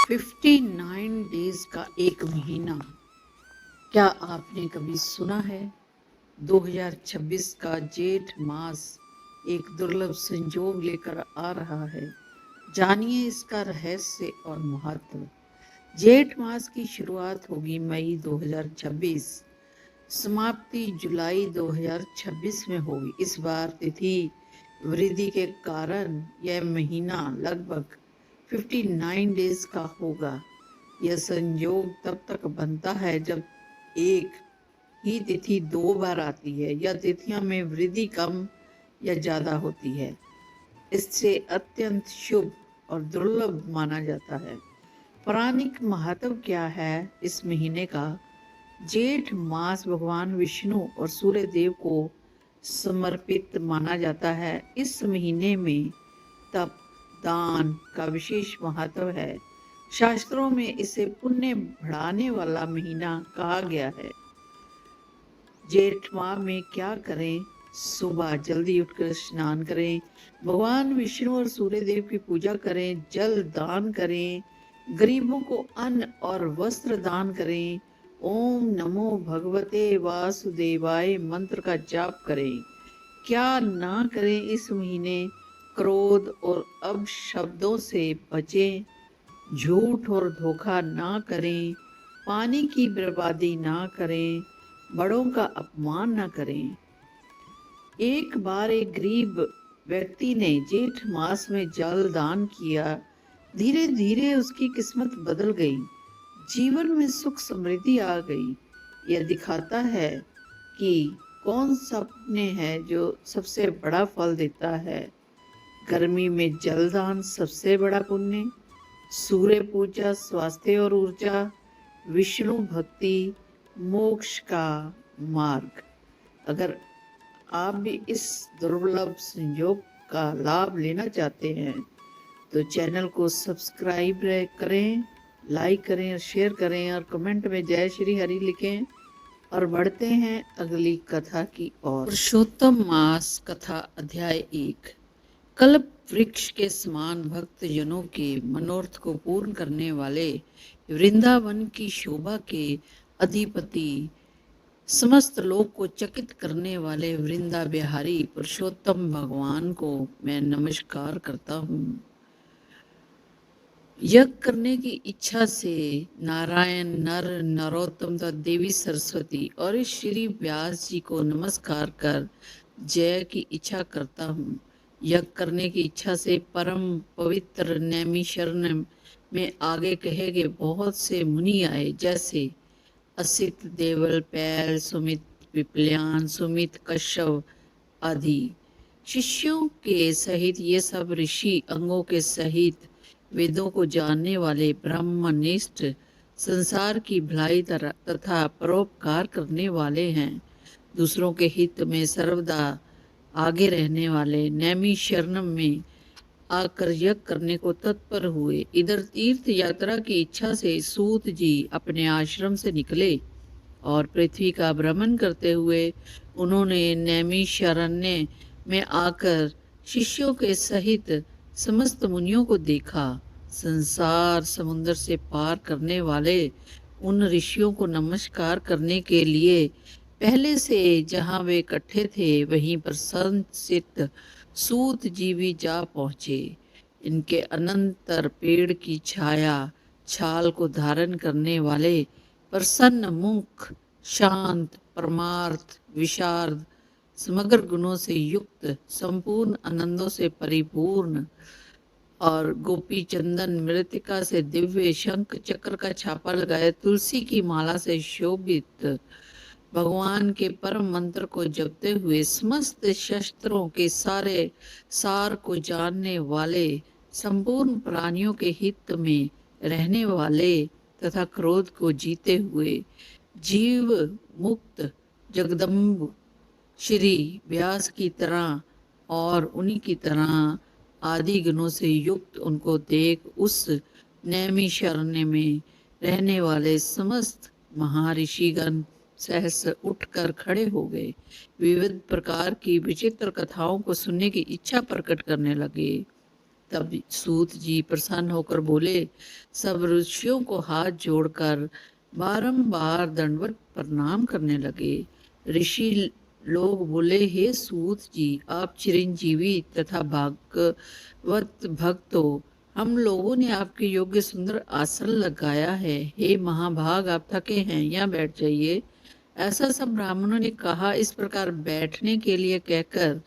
59 days का एक महीना, क्या आपने कभी सुना है? 2026 का जेठ मास एक दुर्लभ संजोग लेकर आ रहा है। जानिए इसका रहस्य और महत्व। जेठ मास की शुरुआत होगी मई 2026, समाप्ति जुलाई 2026 में होगी। इस बार तिथि वृद्धि के कारण यह महीना लगभग 59 डेज का होगा। यह संयोग तब तक बनता है जब एक ही तिथि दो बार आती है या तिथियों में वृद्धि कम या ज्यादा होती है। इससे अत्यंत शुभ और दुर्लभ माना जाता है। पौराणिक महत्व क्या है इस महीने का? जेठ मास भगवान विष्णु और सूर्य देव को समर्पित माना जाता है। इस महीने में तप दान का विशेष महत्व है। शास्त्रों में इसे पुण्य बढ़ाने वाला महीना कहा गया है। जेठ माह में क्या करें? सुबह जल्दी उठकर स्नान करें, भगवान विष्णु और सूर्य देव की पूजा करें, जल दान करें, गरीबों को अन्न और वस्त्र दान करें, ओम नमो भगवते वासुदेवाय मंत्र का जाप करें। क्या ना करें इस महीने? क्रोध और अपशब्दों से बचें, झूठ और धोखा ना करें, पानी की बर्बादी ना करें, बड़ों का अपमान ना करें। एक बार एक गरीब व्यक्ति ने जेठ मास में जल दान किया। धीरे धीरे उसकी किस्मत बदल गई, जीवन में सुख समृद्धि आ गई। यह दिखाता है कि कौन सा पुण्य है जो सबसे बड़ा फल देता है। गर्मी में जलदान सबसे बड़ा पुण्य, सूर्य पूजा स्वास्थ्य और ऊर्जा, विष्णु भक्ति मोक्ष का मार्ग। अगर आप भी इस दुर्लभ संयोग का लाभ लेना चाहते हैं तो चैनल को सब्सक्राइब करें, लाइक करें और शेयर करें और कमेंट में जय श्री हरि लिखें। और बढ़ते हैं अगली कथा की ओर। पुरुषोत्तम मास कथा अध्याय 1। कल्प वृक्ष के समान भक्त जनों के मनोरथ को पूर्ण करने वाले, वृंदावन की शोभा के अधिपति, समस्त लोक को चकित करने वाले वृंदा बिहारी पुरुषोत्तम भगवान को मैं नमस्कार करता हूँ। यज्ञ करने की इच्छा से नारायण नर नरोत्तम तथा देवी सरस्वती और श्री व्यास जी को नमस्कार कर जय की इच्छा करता हूँ। यज्ञ करने की इच्छा से परम पवित्र नैमिषारण्य में आगे कहे गए बहुत से मुनि आए, जैसे असित देवल पैल सुमित पिपल्यान सुमित कश्यप आदि। शिष्यों के सहित ये सब ऋषि अंगों के सहित वेदों को जानने वाले ब्रह्मनिष्ठ, संसार की भलाई तथा परोपकार करने वाले हैं। दूसरों के हित में सर्वदा आगे रहने वाले नैमिषारण्य में आकर यज्ञ करने को तत्पर हुए। इधर तीर्थ यात्रा की इच्छा से सूत जी अपने आश्रम से निकले और पृथ्वी का भ्रमण करते हुए उन्होंने नैमिषारण्य में आकर शिष्यों के सहित समस्त मुनियों को देखा। संसार समुद्र से पार करने वाले उन ऋषियों को नमस्कार करने के लिए पहले से जहां वे इकट्ठे थे वहीं पर संचित सूत जी भी जा पहुंचे। इनके अनंतर पेड़ की छाया छाल को धारण करने वाले प्रसन्न मुख, शांत, परमार्थ, विशारद, समग्र गुणों से युक्त, संपूर्ण आनंदों से परिपूर्ण और गोपी चंदन मृतिका से दिव्य शंख चक्र का छापा लगाए तुलसी की माला से शोभित भगवान के परम मंत्र को जपते हुए समस्त शस्त्रों के सारे सार को जानने वाले, संपूर्ण प्राणियों के हित में रहने वाले तथा क्रोध को जीते हुए जीव मुक्त जगदम्ब श्री व्यास की तरह और उन्हीं की तरह आदि गुणों से युक्त उनको देख उस नैमिषारण्य में रहने वाले समस्त महर्षिगण सहस उठकर खड़े हो गए। विविध प्रकार की विचित्र कथाओं को सुनने की इच्छा प्रकट करने लगे। तब सूत जी प्रसन्न होकर बोले, सब ऋषियों को हाथ जोड़कर बारंबार दंडवत प्रणाम करने लगे। ऋषि लोग बोले, हे सूत जी, आप चिरंजीवी तथा भागवत भक्त हो। हम लोगों ने आपके योग्य सुंदर आसन लगाया है। हे महाभाग, आप थके हैं, यहाँ बैठ जाइए। ऐसा सब ब्राह्मणों ने कहा। इस प्रकार बैठने के लिए कहकर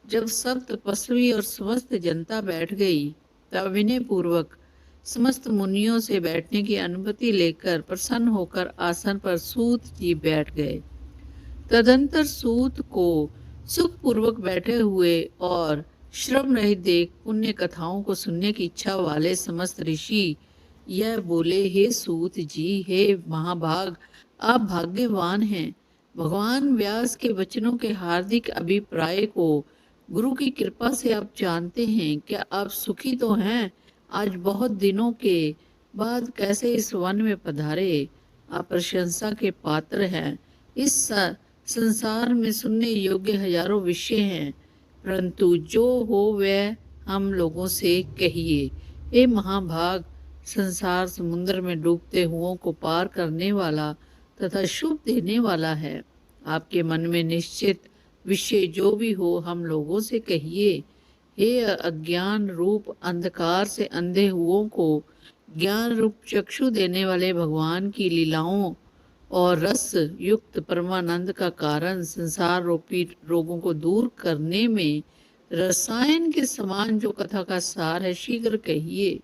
जब सब तपस्वी और समस्त जनता बैठ गई, तब विनय पूर्वक समस्त मुनियों से बैठने की अनुमति लेकर प्रसन्न होकर आसन पर सूत जी बैठ गए। तदंतर सूत को सुखपूर्वक बैठे हुए और श्रम रहित देख पुण्य कथाओं को सुनने की इच्छा वाले समस्त ऋषि यह बोले, हे सूत जी, हे महाभाग, आप भाग्यवान हैं। भगवान व्यास के वचनों के हार्दिक अभिप्राय को गुरु की कृपा से आप जानते हैं। क्या आप सुखी तो हैं? आज बहुत दिनों के बाद कैसे इस वन में पधारे? आप प्रशंसा के पात्र हैं। इस संसार में सुनने योग्य हजारों विषय हैं, परंतु जो हो वह हम लोगों से कहिए। हे महाभाग, संसार समुद्र में डूबते हुओं को पार करने वाला तथा शुभ देने वाला है। आपके मन में निश्चित विषय जो भी हो हम लोगों से कहिए। हे अज्ञान रूप अंधकार से अंधे हुओं को ज्ञान रूप चक्षु देने वाले भगवान की लीलाओं और रस युक्त परमानंद का कारण संसार रूपी रोगों को दूर करने में रसायन के समान जो कथा का सार है, शीघ्र कहिए।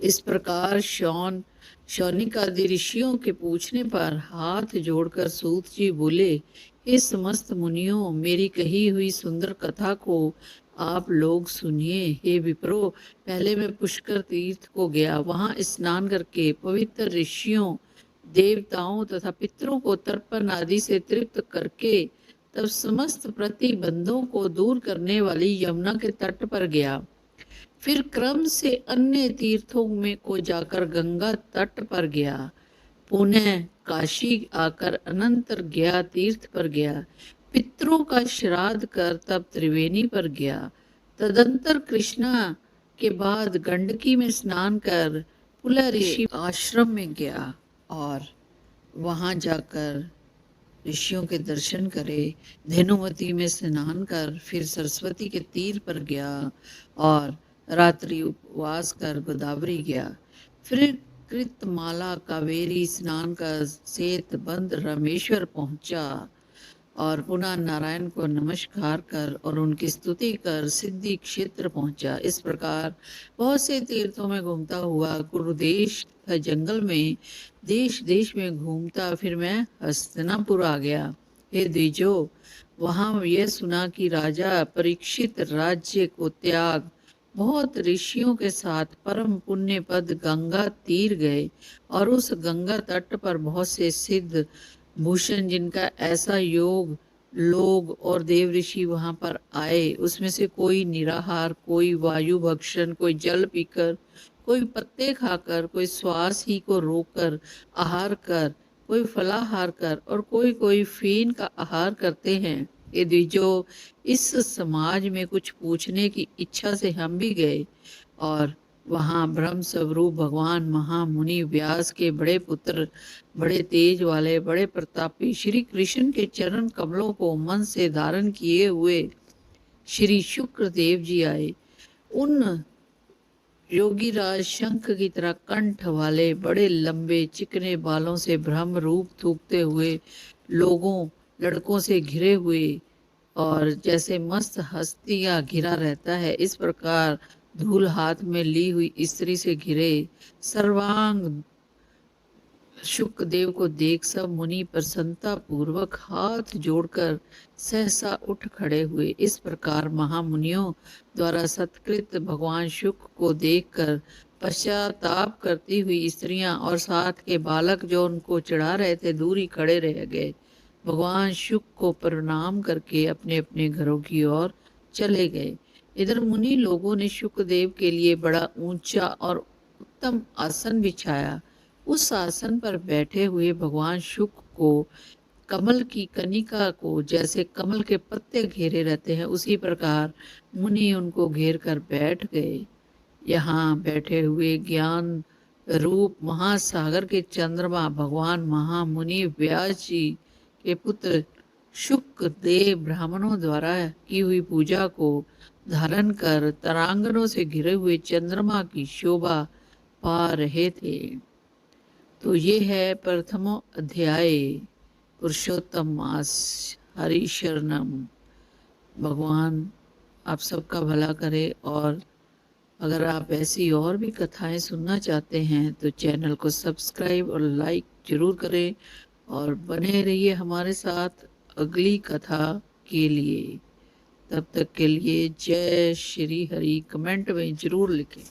इस प्रकार शौनिक आदि ऋषियों के पूछने पर हाथ जोड़कर सूत जी बोले, हे समस्त मुनियों, मेरी कही हुई सुंदर कथा को आप लोग सुनिए। हे विप्रो, पहले मैं पुष्कर तीर्थ को गया। वहां स्नान करके पवित्र ऋषियों, देवताओं तथा पितरों को तर्पण आदि से तृप्त करके तब समस्त प्रतिबंधों को दूर करने वाली यमुना के तट पर गया। फिर क्रम से अन्य तीर्थों में को जाकर गंगा तट पर गया। पुनः काशी आकर अनंतर गया तीर्थ पर गया। पितरों का श्राद्ध कर तब त्रिवेणी पर गया। तदंतर कृष्णा के बाद गंडकी में स्नान कर पुलह ऋषि आश्रम में गया और वहां जाकर ऋषियों के दर्शन करे। धेनुमती में स्नान कर फिर सरस्वती के तीर पर गया और रात्रि उपवास कर गोदावरी गया। फिर कृतमाला कावेरी स्नान कर सेत बंद रामेश्वर पहुंचा और पुनः नारायण को नमस्कार कर और उनकी स्तुति कर सिद्धि क्षेत्र पहुंचा। इस प्रकार बहुत से तीर्थों में घूमता हुआ गुरुदेश तथा जंगल में देश देश में घूमता फिर मैं हस्तिनापुर आ गया। हे द्विजो, वहां यह सुना कि राजा परीक्षित राज्य को त्याग बहुत ऋषियों के साथ परम पुण्य पद गंगा तीर गए और उस गंगा तट पर बहुत से सिद्ध भूषण जिनका ऐसा योग लोग और देव ऋषि वहां पर आए। उसमें से कोई निराहार, कोई वायु भक्षण, कोई जल पीकर, कोई पत्ते खाकर, कोई श्वास ही को रोककर आहार कर, कोई फलाहार कर और कोई कोई फीन का आहार करते हैं। ये द्विजो, इस समाज में कुछ पूछने की इच्छा से हम भी गए और वहां ब्रह्म स्वरूप भगवान महामुनि व्यास के बड़े पुत्र, बड़े तेज वाले, बड़े प्रतापी श्री कृष्ण के चरण कमलों को मन से धारण किए हुए श्री शुक्र देव जी आए। उन योगीराज शंख की तरह कंठ वाले बड़े लंबे चिकने बालों से ब्रह्म रूप थूकते हुए लोगों लड़कों से घिरे हुए और जैसे मस्त हस्तियां घिरा रहता है, इस प्रकार धूल हाथ में ली हुई स्त्री से घिरे सर्वांग शुकदेव को देख सब मुनि प्रसन्नता पूर्वक हाथ जोड़कर सहसा उठ खड़े हुए। इस प्रकार महामुनियों द्वारा सत्कृत भगवान शुक को देखकर पश्चाताप करती हुई स्त्रियां और साथ के बालक जो उनको चढ़ा रहे थे दूर ही खड़े रह गए। भगवान शुक को प्रणाम करके अपने अपने घरों की ओर चले गए। इधर मुनि लोगों ने शुकदेव के लिए बड़ा ऊंचा और उत्तम आसन बिछाया। उस आसन पर बैठे हुए भगवान शुक को कमल की कनिका को जैसे कमल के पत्ते घेरे रहते हैं, उसी प्रकार मुनि उनको घेर कर बैठ गए। यहाँ बैठे हुए ज्ञान रूप महासागर के चंद्रमा भगवान महामुनि व्यास जी के पुत्र शुक्रदेव ब्राह्मणों द्वारा की हुई पूजा को धारण कर तरांगनों से घिरे हुए चंद्रमा की शोभा पा रहे थे। तो ये है प्रथम अध्याय पुरुषोत्तम मास। हरि शरणम। भगवान आप सबका भला करे। और अगर आप ऐसी और भी कथाएं सुनना चाहते हैं तो चैनल को सब्सक्राइब और लाइक जरूर करें और बने रहिए हमारे साथ अगली कथा के लिए। तब तक के लिए जय श्री हरि। कमेंट में जरूर लिखें।